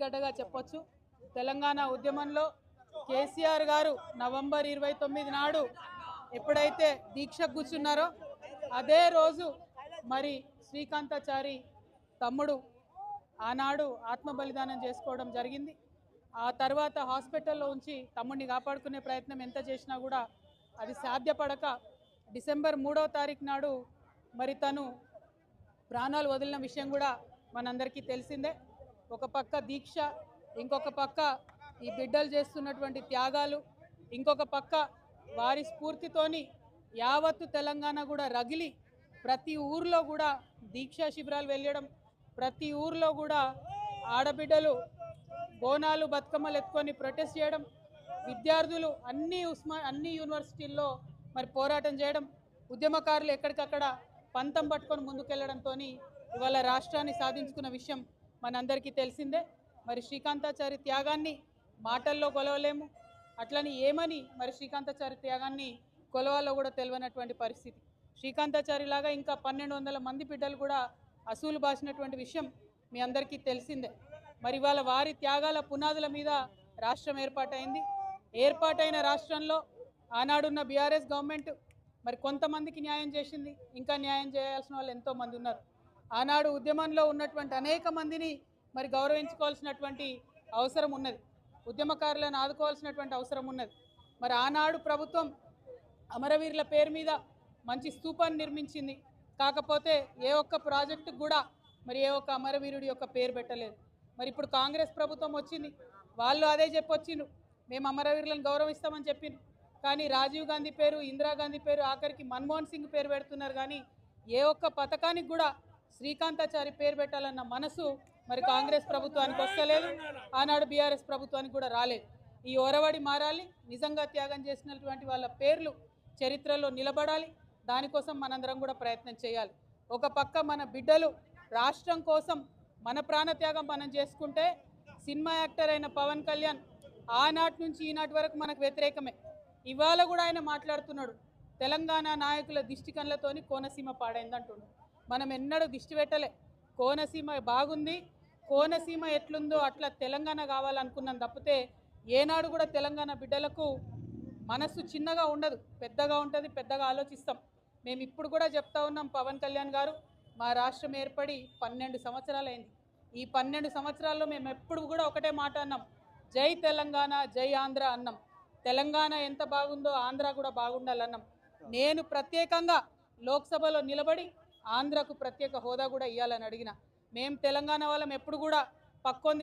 గడ్డగా చెప్పొచ్చు. తెలంగాణ ఉద్యమంలో కేసీఆర్ గారు నవంబర్ 29 నాడు ఎప్పుడైతే దీక్ష కూర్చున్నారో అదే రోజు మరి శ్రీకాంతాచారి తమ్ముడు ఆనాడు ఆత్మ బలిదానం చేసుకోవడం జరిగింది. ఆ తర్వాత హాస్పిటల్లో ఉంచి తమ్ముడిని కాపాడుకునే ప్రయత్నం ఎంత చేసినా కూడా అది సాధ్యపడక డిసెంబర్ 3వ తారీఖు నాడు మరి తను ప్రాణాలు వదిలిన విషయం కూడా మనందరికీ తెలిసిందే. ఒక పక్క దీక్ష, ఇంకొక పక్క ఈ బిడ్డలు చేస్తున్నటువంటి త్యాగాలు, ఇంకొక పక్క వారి స్ఫూర్తితోని యావత్తు తెలంగాణ కూడా రగిలి ప్రతి ఊర్లో కూడా దీక్షా శిబిరాలు వెళ్ళడం, ప్రతి ఊర్లో కూడా ఆడబిడ్డలు బోనాలు బతుకమ్మలు ఎత్తుకొని ప్రొటెస్ట్ చేయడం, విద్యార్థులు అన్ని యూనివర్సిటీల్లో మరి పోరాటం చేయడం, ఉద్యమకారులు ఎక్కడికక్కడ పంతం పట్టుకొని ముందుకెళ్లడంతో ఇవాళ రాష్ట్రాన్ని సాధించుకున్న విషయం మనందరికీ తెలిసిందే. మరి శ్రీకాంతాచారి త్యాగాన్ని మాటల్లో కొలవలేము, అట్లని ఏమని మరి శ్రీకాంతాచారి త్యాగాన్ని కొలవాలో కూడా తెలియనటువంటి పరిస్థితి. శ్రీకాంతాచారి లాగా ఇంకా 1200 మంది బిడ్డలు కూడా అసూలు బాసినటువంటి విషయం మీ అందరికీ తెలిసిందే. మరి ఇవాళ వారి త్యాగాల పునాదుల మీద రాష్ట్రం ఏర్పాటైంది. ఏర్పాటైన రాష్ట్రంలో ఆనాడున్న బీఆర్ఎస్ గవర్నమెంట్ మరి కొంతమందికి న్యాయం చేసింది, ఇంకా న్యాయం చేయాల్సిన వాళ్ళు ఎంతోమంది ఉన్నారు. ఆనాడు ఉద్యమంలో ఉన్నటువంటి అనేక మందిని మరి గౌరవించుకోవాల్సినటువంటి అవసరం ఉన్నది, ఉద్యమకారులను ఆదుకోవాల్సినటువంటి అవసరం ఉన్నది. మరి ఆనాడు ప్రభుత్వం అమరవీరుల పేరు మీద మంచి స్తూపాన్ని నిర్మించింది, కాకపోతే ఏ ఒక్క ప్రాజెక్టుకు కూడా మరి ఏ ఒక్క అమరవీరుడి యొక్క పేరు పెట్టలేదు. మరి ఇప్పుడు కాంగ్రెస్ ప్రభుత్వం వచ్చింది, వాళ్ళు అదే చెప్పొచ్చిండ్రు, మేము అమరవీరులను గౌరవిస్తామని చెప్పిండ్రు. కానీ రాజీవ్ గాంధీ పేరు, ఇందిరాగాంధీ పేరు, ఆఖరికి మన్మోహన్ సింగ్ పేరు పెడుతున్నారు. కానీ ఏ ఒక్క పథకానికి కూడా శ్రీకాంతాచారి పేరు పెట్టాలన్న మనసు మరి కాంగ్రెస్ ప్రభుత్వానికి వస్తలేదు, ఆనాడు బీఆర్ఎస్ ప్రభుత్వానికి కూడా రాలేదు. ఈ ఒరవడి మారాలి, నిజంగా త్యాగం చేసినటువంటి వాళ్ళ పేర్లు చరిత్రలో నిలబడాలి. దానికోసం మనందరం కూడా ప్రయత్నం చేయాలి. ఒక పక్క మన బిడ్డలు రాష్ట్రం కోసం మన ప్రాణత్యాగం మనం చేసుకుంటే, సినిమా యాక్టర్ అయిన పవన్ కళ్యాణ్ ఆనాటి నుంచి ఈనాటి వరకు మనకు వ్యతిరేకమే. ఇవాళ కూడా ఆయన మాట్లాడుతున్నాడు, తెలంగాణ నాయకుల దిష్టి కళ్ళతోని కోనసీమ పాడైందంటున్నాడు. మనం ఎన్నడూ దిష్టి పెట్టలే, కోనసీమ బాగుంది, కోనసీమ ఎట్లుందో అట్లా తెలంగాణ కావాలనుకున్నాం తప్పితే ఏనాడు కూడా తెలంగాణ బిడ్డలకు మనసు చిన్నగా ఉండదు, పెద్దగా ఉంటుంది, పెద్దగా ఆలోచిస్తాం. మేము ఇప్పుడు కూడా చెప్తా ఉన్నాం, పవన్ కళ్యాణ్ గారు మా రాష్ట్రం ఏర్పడి 12 సంవత్సరాలైంది. ఈ 12 సంవత్సరాల్లో మేము ఎప్పుడు కూడా ఒకటే మాట అన్నాం, జై తెలంగాణ జై ఆంధ్ర అన్నాం. తెలంగాణ ఎంత బాగుందో ఆంధ్ర కూడా బాగుండాలన్నాం. నేను ప్రత్యేకంగా లోక్సభలో నిలబడి ఆంధ్రకు ప్రత్యేక హోదా కూడా ఇవ్వాలని అడిగిన. మేము తెలంగాణ వాళ్ళం ఎప్పుడు కూడా పక్కొంది